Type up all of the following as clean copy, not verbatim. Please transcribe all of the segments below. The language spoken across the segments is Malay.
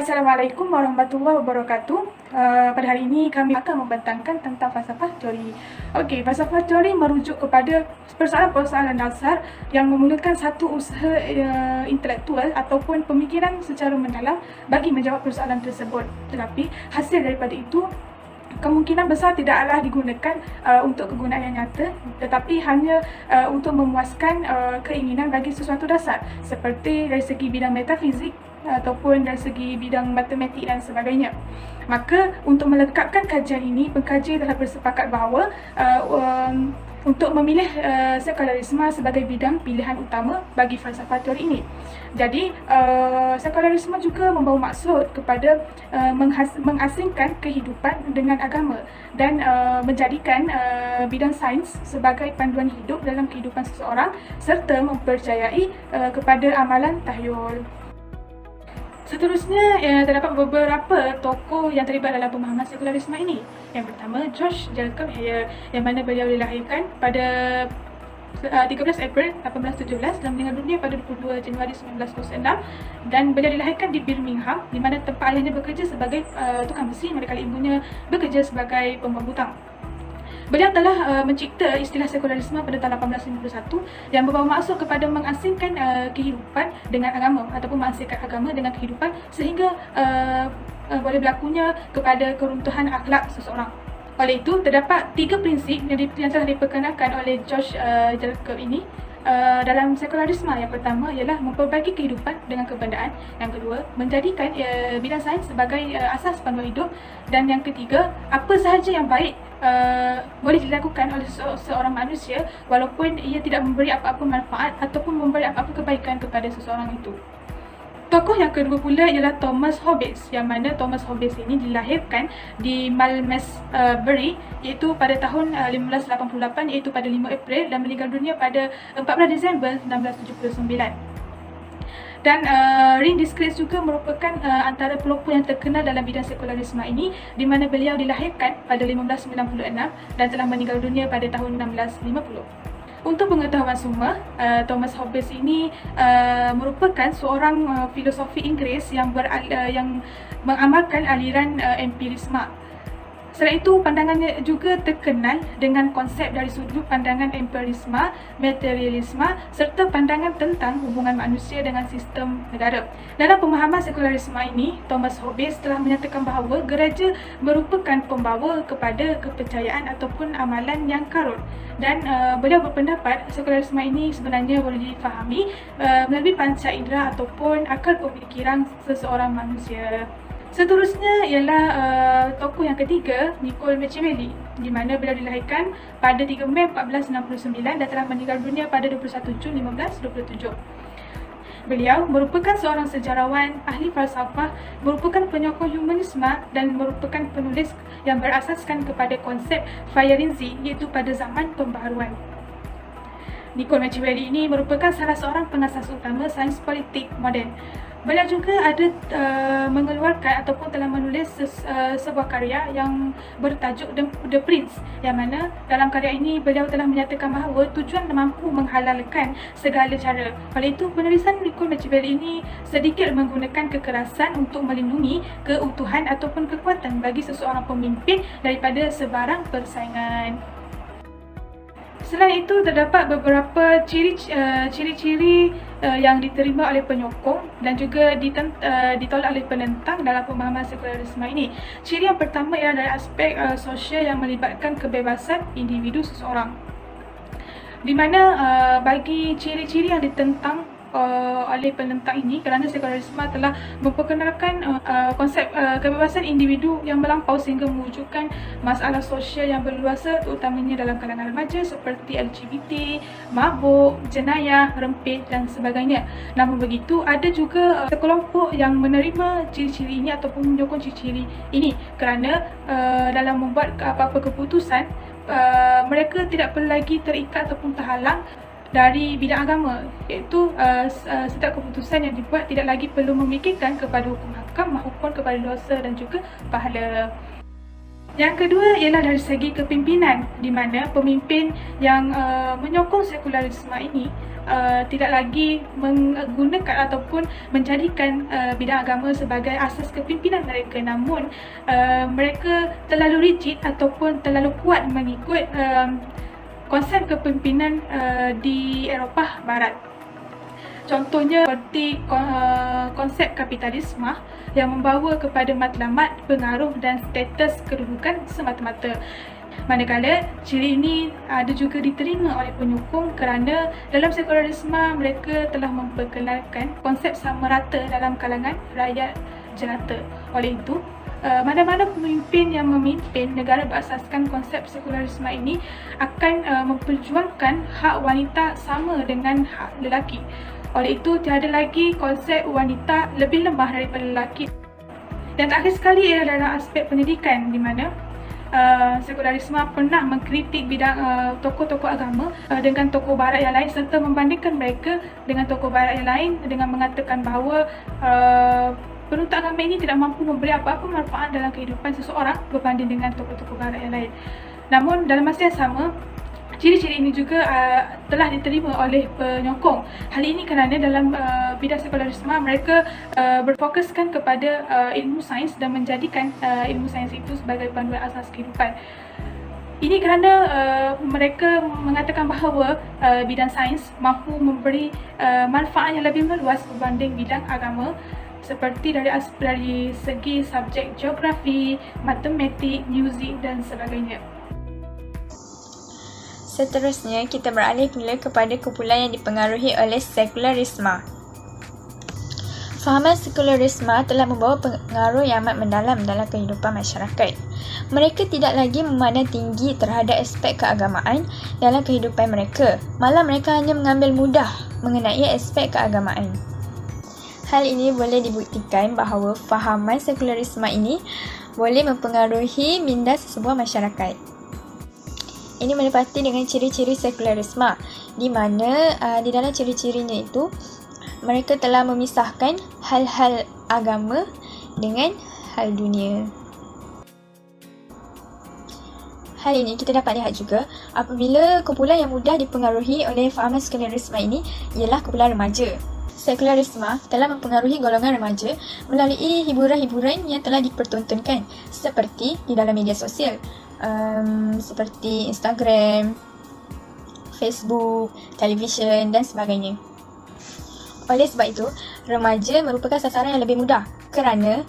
Assalamualaikum warahmatullahi wabarakatuh. Pada hari ini kami akan membentangkan tentang falsafah teori. Okey, falsafah teori merujuk kepada persoalan-persoalan dasar yang memulakan satu usaha intelektual ataupun pemikiran secara mendalam bagi menjawab persoalan tersebut. Tetapi hasil daripada itu kemungkinan besar tidaklah digunakan untuk kegunaan yang nyata, tetapi hanya untuk memuaskan keinginan bagi sesuatu dasar seperti dari segi bidang metafizik ataupun dari segi bidang matematik dan sebagainya. Maka untuk melengkapkan kajian ini, pengkaji telah bersepakat bahawa untuk memilih sekularisme sebagai bidang pilihan utama bagi falsafah teori ini. Jadi, sekularisme juga membawa maksud kepada mengasingkan kehidupan dengan agama dan menjadikan bidang sains sebagai panduan hidup dalam kehidupan seseorang serta mempercayai kepada amalan tahyul. Seterusnya, terdapat beberapa tokoh yang terlibat dalam pemahaman sekularisme ini. Yang pertama, George Jacob Heyer, yang mana beliau dilahirkan pada 13 April 1817 dan meninggal dunia pada 22 Januari 1906, dan beliau dilahirkan di Birmingham, di mana tempat ayahnya bekerja sebagai tukang besi, manakala ibunya bekerja sebagai pembuat butang. Beliau telah mencipta istilah sekularisme pada tahun 1851 yang membawa maksud kepada mengasingkan kehidupan dengan agama ataupun mengasingkan agama dengan kehidupan sehingga boleh berlakunya kepada keruntuhan akhlak seseorang. Oleh itu, terdapat 3 prinsip yang telah diperkenalkan oleh George Jacob ini dalam sekularisme. Yang pertama ialah memperbaiki kehidupan dengan kebendaan. Yang kedua, menjadikan bidang sains sebagai asas panduan hidup. Dan yang ketiga, apa sahaja yang baik boleh dilakukan oleh seorang manusia walaupun ia tidak memberi apa-apa manfaat ataupun memberi apa-apa kebaikan kepada seseorang itu. Tokoh yang kedua pula ialah Thomas Hobbes, yang mana Thomas Hobbes ini dilahirkan di Malmesbury iaitu pada tahun 1588, iaitu pada 5 April, dan meninggal dunia pada 14 Disember 1679. Dan René Descartes juga merupakan antara pelopor yang terkenal dalam bidang sekularisme ini, di mana beliau dilahirkan pada 1596 dan telah meninggal dunia pada tahun 1650. Untuk pengetahuan semua, Thomas Hobbes ini merupakan seorang filosofi Inggeris yang mengamalkan aliran empirisme. Selain itu, pandangannya juga terkenal dengan konsep dari sudut pandangan empirisme, materialisme serta pandangan tentang hubungan manusia dengan sistem negara. Dalam pemahaman sekularisme ini, Thomas Hobbes telah menyatakan bahawa gereja merupakan pembawa kepada kepercayaan ataupun amalan yang karut. Dan beliau berpendapat sekularisme ini sebenarnya boleh difahami melalui panca indera ataupun akal pemikiran seseorang manusia. Seterusnya ialah tokoh yang ketiga, Niccolò Machiavelli, di mana beliau dilahirkan pada 3 Mei 1469 dan telah meninggal dunia pada 21 Jun 1527. Beliau merupakan seorang sejarawan, ahli falsafah, merupakan penyokong humanisme dan merupakan penulis yang berasaskan kepada konsep Firenze, iaitu pada zaman pembaharuan. Niccolò Machiavelli ini merupakan salah seorang pengasas utama sains politik moden. Beliau juga ada mengeluarkan ataupun telah menulis sebuah karya yang bertajuk The Prince, yang mana dalam karya ini beliau telah menyatakan bahawa tujuan mampu menghalalkan segala cara. Oleh itu, penulisan Niccolò Machiavelli ini sedikit menggunakan kekerasan untuk melindungi keutuhan ataupun kekuatan bagi seseorang pemimpin daripada sebarang persaingan. Selain itu, terdapat beberapa ciri-ciri yang diterima oleh penyokong dan juga ditolak oleh penentang dalam pemahaman sekularisme ini. Ciri yang pertama ialah dari aspek sosial yang melibatkan kebebasan individu seseorang, di mana bagi ciri-ciri yang ditentang oleh penentang ini, kerana sekularisme telah memperkenalkan konsep kebebasan individu yang melampau sehingga mewujudkan masalah sosial yang berluasa, terutamanya dalam kalangan remaja seperti LGBT, mabuk, jenayah, rempit dan sebagainya. Namun begitu, ada juga sekelompok yang menerima ciri-ciri ini ataupun menyokong ciri-ciri ini kerana dalam membuat apa-apa keputusan mereka tidak perlu lagi terikat ataupun terhalang dari bidang agama, iaitu setiap keputusan yang dibuat tidak lagi perlu memikirkan kepada hukum hakam maupun kepada dosa dan juga pahala. Yang kedua ialah dari segi kepimpinan, di mana pemimpin yang menyokong sekularisme ini tidak lagi menggunakan ataupun menjadikan bidang agama sebagai asas kepimpinan mereka, namun mereka terlalu rigid ataupun terlalu kuat mengikut konsep kepimpinan di Eropah Barat. Contohnya seperti konsep kapitalisme yang membawa kepada matlamat, pengaruh dan status kedudukan semata-mata. Manakala ciri ini ada juga diterima oleh penyokong kerana dalam sekularisme mereka telah memperkenalkan konsep sama rata dalam kalangan rakyat jelata. Oleh itu, mana-mana pemimpin yang memimpin negara berasaskan konsep sekularisme ini akan memperjuangkan hak wanita sama dengan hak lelaki. Oleh itu, tiada lagi konsep wanita lebih lemah daripada lelaki. Dan terakhir sekali ialah dalam aspek pendidikan, di mana sekularisme pernah mengkritik bidang tokoh-tokoh agama dengan tokoh barat yang lain serta membandingkan mereka dengan tokoh barat yang lain dengan mengatakan bahawa penuntut agama ini tidak mampu memberi apa-apa manfaat dalam kehidupan seseorang berbanding dengan tokoh-tokoh barat yang lain. Namun dalam masa yang sama, ciri-ciri ini juga telah diterima oleh penyokong. Hal ini kerana dalam bidang sekularisme mereka berfokuskan kepada ilmu sains dan menjadikan ilmu sains itu sebagai panduan asas kehidupan. Ini kerana mereka mengatakan bahawa bidang sains mampu memberi manfaat yang lebih meluas berbanding bidang agama, seperti dari segi subjek geografi, matematik, muzik dan sebagainya. Seterusnya, kita beralih pula kepada kumpulan yang dipengaruhi oleh sekularisme. Fahaman sekularisme telah membawa pengaruh yang amat mendalam dalam kehidupan masyarakat. Mereka tidak lagi memandang tinggi terhadap aspek keagamaan dalam kehidupan mereka, malah mereka hanya mengambil mudah mengenai aspek keagamaan. Hal ini boleh dibuktikan bahawa fahaman sekularisme ini boleh mempengaruhi minda sesebuah masyarakat. Ini menepati dengan ciri-ciri sekularisme, di mana di dalam ciri-cirinya itu mereka telah memisahkan hal-hal agama dengan hal dunia. Hal ini kita dapat lihat juga apabila kumpulan yang mudah dipengaruhi oleh fahaman sekularisme ini ialah kumpulan remaja. Sekularisme telah mempengaruhi golongan remaja melalui hiburan-hiburan yang telah dipertontonkan seperti di dalam media sosial, seperti Instagram, Facebook, televisyen dan sebagainya. Oleh sebab itu, remaja merupakan sasaran yang lebih mudah kerana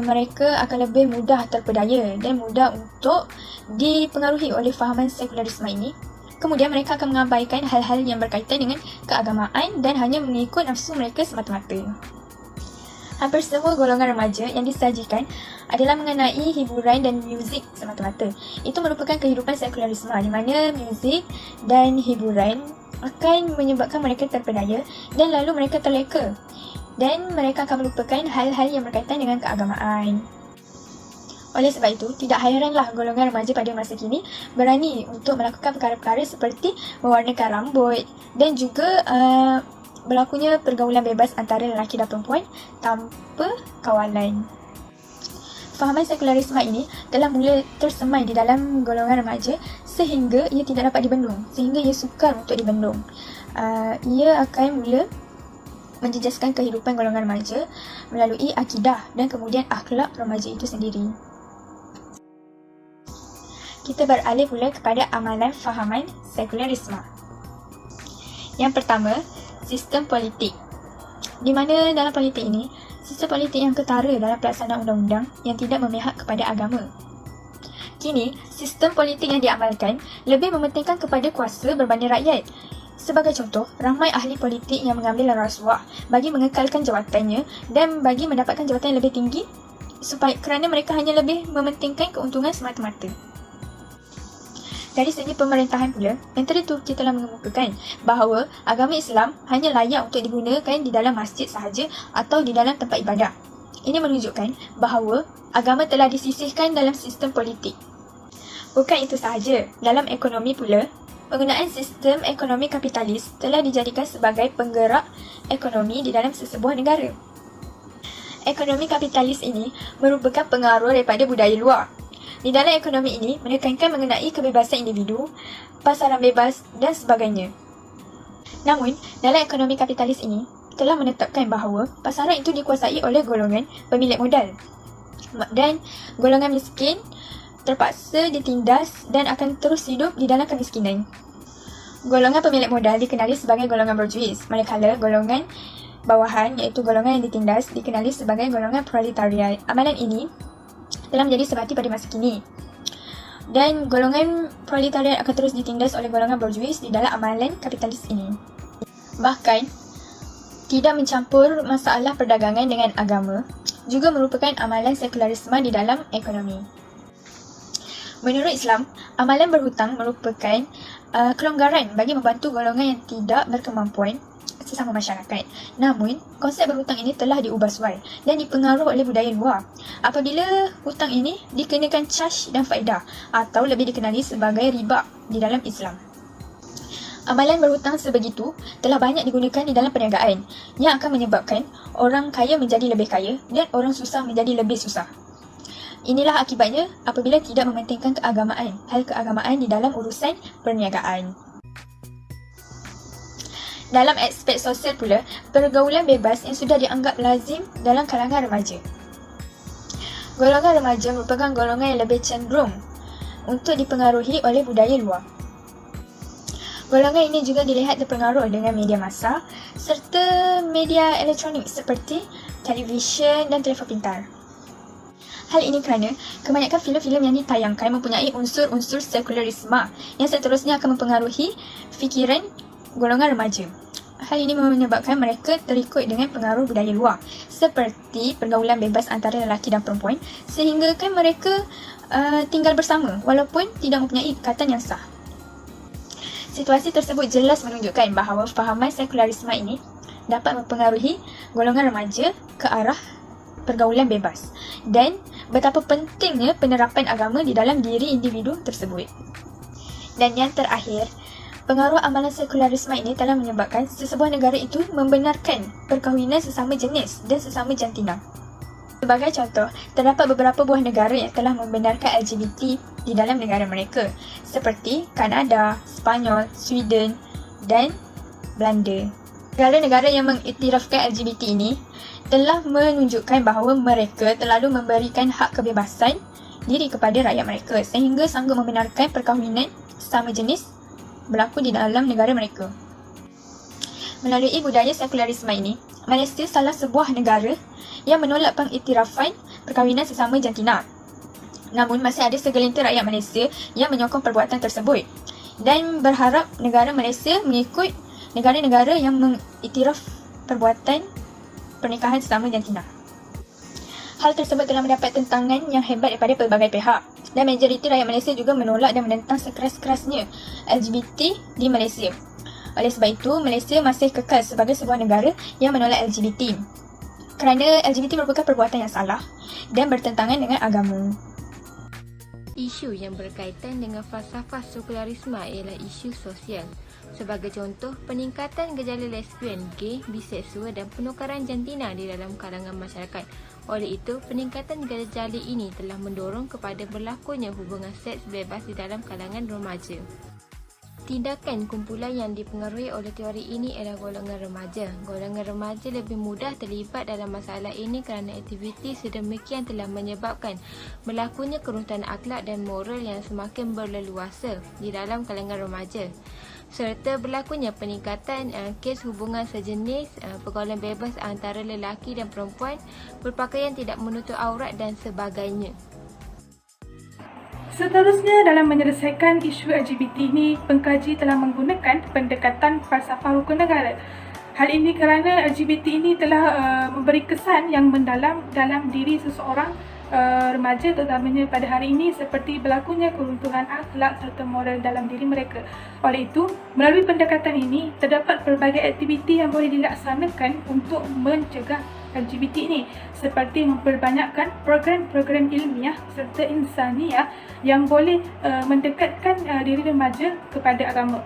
mereka akan lebih mudah terpedaya dan mudah untuk dipengaruhi oleh fahaman sekularisme ini. Kemudian mereka akan mengabaikan hal-hal yang berkaitan dengan keagamaan dan hanya mengikut nafsu mereka semata-mata. Hampir semua golongan remaja yang disajikan adalah mengenai hiburan dan muzik semata-mata. Itu merupakan kehidupan sekularisme di mana muzik dan hiburan akan menyebabkan mereka terpedaya dan lalu mereka terleka. Dan mereka akan melupakan hal-hal yang berkaitan dengan keagamaan. Oleh sebab itu, tidak hairanlah golongan remaja pada masa kini berani untuk melakukan perkara-perkara seperti mewarnakan rambut dan juga berlakunya pergaulan bebas antara lelaki dan perempuan tanpa kawalan. Fahaman sekularisme ini telah mula tersemai di dalam golongan remaja sehingga ia tidak dapat dibendung, sehingga ia sukar untuk dibendung. Ia akan mula menjejaskan kehidupan golongan remaja melalui akidah dan kemudian akhlak remaja itu sendiri. Kita beralih pula kepada amalan fahaman sekularisme. Yang pertama, sistem politik. Di mana dalam politik ini, sistem politik yang ketara dalam pelaksanaan undang-undang yang tidak memihak kepada agama. Kini, sistem politik yang diamalkan lebih mementingkan kepada kuasa berbanding rakyat. Sebagai contoh, ramai ahli politik yang mengambil rasuah bagi mengekalkan jawatannya dan bagi mendapatkan jawatan yang lebih tinggi kerana mereka hanya lebih mementingkan keuntungan semata-mata. Dari segi pemerintahan pula, Menteri Turki telah mengemukakan bahawa agama Islam hanya layak untuk digunakan di dalam masjid sahaja atau di dalam tempat ibadah. Ini menunjukkan bahawa agama telah disisihkan dalam sistem politik. Bukan itu sahaja, dalam ekonomi pula, penggunaan sistem ekonomi kapitalis telah dijadikan sebagai penggerak ekonomi di dalam sesebuah negara. Ekonomi kapitalis ini merupakan pengaruh daripada budaya luar. Di dalam ekonomi ini menekankan mengenai kebebasan individu, pasaran bebas dan sebagainya. Namun, dalam ekonomi kapitalis ini telah menetapkan bahawa pasaran itu dikuasai oleh golongan pemilik modal dan golongan miskin terpaksa ditindas dan akan terus hidup di dalam kemiskinan. Golongan pemilik modal dikenali sebagai golongan borjuis, manakala golongan bawahan iaitu golongan yang ditindas dikenali sebagai golongan proletariat. Amalan ini telah menjadi sebati pada masa kini. Dan golongan proletariat akan terus ditindas oleh golongan borjuis di dalam amalan kapitalis ini. Bahkan, tidak mencampur masalah perdagangan dengan agama juga merupakan amalan sekularisme di dalam ekonomi. Menurut Islam, amalan berhutang merupakan kelonggaran bagi membantu golongan yang tidak berkemampuan sesama masyarakat. Namun, konsep berhutang ini telah diubah suai dan dipengaruhi oleh budaya luar. Apabila hutang ini dikenakan caj dan faedah atau lebih dikenali sebagai riba di dalam Islam. Amalan berhutang sebegitu telah banyak digunakan di dalam perniagaan yang akan menyebabkan orang kaya menjadi lebih kaya dan orang susah menjadi lebih susah. Inilah akibatnya apabila tidak mementingkan hal keagamaan di dalam urusan perniagaan. Dalam aspek sosial pula, pergaulan bebas yang sudah dianggap lazim dalam kalangan remaja. Golongan remaja merupakan golongan yang lebih cenderung untuk dipengaruhi oleh budaya luar. Golongan ini juga dilihat terpengaruh dengan media massa serta media elektronik seperti televisyen dan telefon pintar. Hal ini kerana kebanyakan filem-filem yang ditayangkan mempunyai unsur-unsur sekularisme yang seterusnya akan mempengaruhi fikiran golongan remaja. Hal ini menyebabkan mereka terikut dengan pengaruh budaya luar seperti pergaulan bebas antara lelaki dan perempuan sehingga kan mereka tinggal bersama walaupun tidak mempunyai ikatan yang sah. Situasi tersebut jelas menunjukkan bahawa fahaman sekularisme ini dapat mempengaruhi golongan remaja ke arah pergaulan bebas dan betapa pentingnya penerapan agama di dalam diri individu tersebut. Dan yang terakhir, pengaruh amalan sekularisme ini telah menyebabkan sesebuah negara itu membenarkan perkahwinan sesama jenis dan sesama jantina. Sebagai contoh, terdapat beberapa buah negara yang telah membenarkan LGBT di dalam negara mereka seperti Kanada, Sepanyol, Sweden dan Belanda. Negara-negara yang mengiktirafkan LGBT ini telah menunjukkan bahawa mereka terlalu memberikan hak kebebasan diri kepada rakyat mereka sehingga sanggup membenarkan perkahwinan sesama jenis berlaku di dalam negara mereka. Melalui budaya sekularisme ini, Malaysia salah sebuah negara yang menolak pengiktirafan perkahwinan sesama jantina. Namun masih ada segelintir rakyat Malaysia yang menyokong perbuatan tersebut dan berharap negara Malaysia mengikut negara-negara yang mengiktiraf perbuatan pernikahan sesama jantina. Hal tersebut telah mendapat tentangan yang hebat daripada pelbagai pihak dan majoriti rakyat Malaysia juga menolak dan menentang sekeras-kerasnya LGBT di Malaysia. Oleh sebab itu, Malaysia masih kekal sebagai sebuah negara yang menolak LGBT kerana LGBT merupakan perbuatan yang salah dan bertentangan dengan agama. Isu yang berkaitan dengan falsafah sekularisme ialah isu sosial. Sebagai contoh, peningkatan gejala lesbian, gay, biseksual dan penukaran jantina di dalam kalangan masyarakat. Oleh itu, peningkatan gejala ini telah mendorong kepada berlakunya hubungan seks bebas di dalam kalangan remaja. Tindakan kumpulan yang dipengaruhi oleh teori ini ialah golongan remaja. Golongan remaja lebih mudah terlibat dalam masalah ini kerana aktiviti sedemikian telah menyebabkan berlakunya kerusakan akhlak dan moral yang semakin berleluasa di dalam kalangan remaja, serta berlakunya peningkatan kes hubungan sejenis, pergaulan bebas antara lelaki dan perempuan, berpakaian tidak menutup aurat dan sebagainya. Seterusnya, dalam menyelesaikan isu LGBT ini, pengkaji telah menggunakan pendekatan falsafah rukun negara. Hal ini kerana LGBT ini telah memberi kesan yang mendalam dalam diri seseorang remaja, terutamanya pada hari ini, seperti berlakunya keruntuhan akhlak serta moral dalam diri mereka. Oleh itu, melalui pendekatan ini, terdapat pelbagai aktiviti yang boleh dilaksanakan untuk mencegah LGBT ini, seperti memperbanyakkan program-program ilmiah serta insaniah yang boleh mendekatkan diri remaja kepada agama.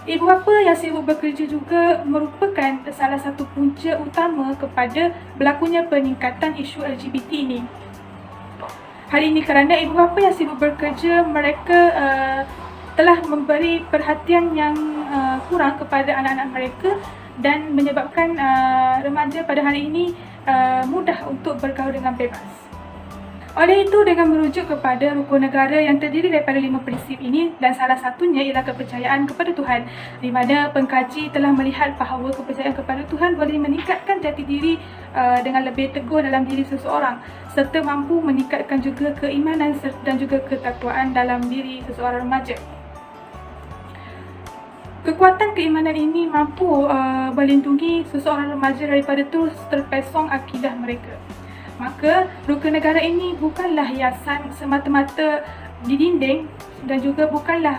Ibu bapa yang sibuk bekerja juga merupakan salah satu punca utama kepada berlakunya peningkatan isu LGBT ini. Hal ini kerana ibu bapa yang sibuk bekerja, mereka telah memberi perhatian yang kurang kepada anak-anak mereka dan menyebabkan remaja pada hari ini mudah untuk bergaul dengan bebas. Oleh itu, dengan merujuk kepada rukun negara yang terdiri daripada 5 prinsip ini dan salah satunya ialah kepercayaan kepada Tuhan, di mana pengkaji telah melihat bahawa kepercayaan kepada Tuhan boleh meningkatkan jati diri dengan lebih teguh dalam diri seseorang serta mampu meningkatkan juga keimanan dan juga ketakwaan dalam diri seseorang remaja. Kekuatan keimanan ini mampu melindungi seseorang remaja daripada terus terpesong akidah mereka. Maka rukun negara ini bukanlah hiasan semata-mata di dinding dan juga bukanlah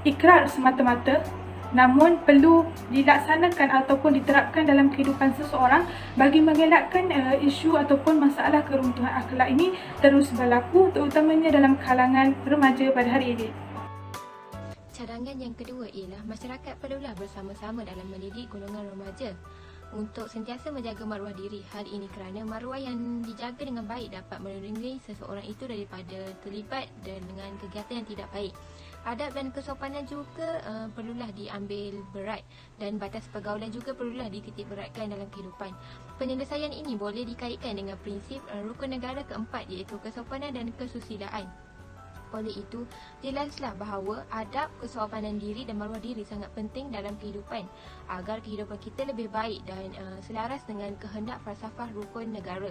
ikrar semata-mata, namun perlu dilaksanakan ataupun diterapkan dalam kehidupan seseorang bagi mengelakkan isu ataupun masalah keruntuhan akhlak ini terus berlaku, terutamanya dalam kalangan remaja pada hari ini. Cadangan yang kedua ialah masyarakat perlulah bersama-sama dalam mendidik golongan remaja untuk sentiasa menjaga maruah diri. Hal ini kerana maruah yang dijaga dengan baik dapat melindungi seseorang itu daripada terlibat dengan kegiatan yang tidak baik. Adab dan kesopanan juga perlulah diambil berat dan batas pergaulan juga perlulah dititik beratkan dalam kehidupan. Penyelesaian ini boleh dikaitkan dengan prinsip rukun negara keempat iaitu kesopanan dan kesusilaan. Oleh itu, jelaslah bahawa adab, kesopanan diri dan maruah diri sangat penting dalam kehidupan agar kehidupan kita lebih baik dan selaras dengan kehendak falsafah rukun negara.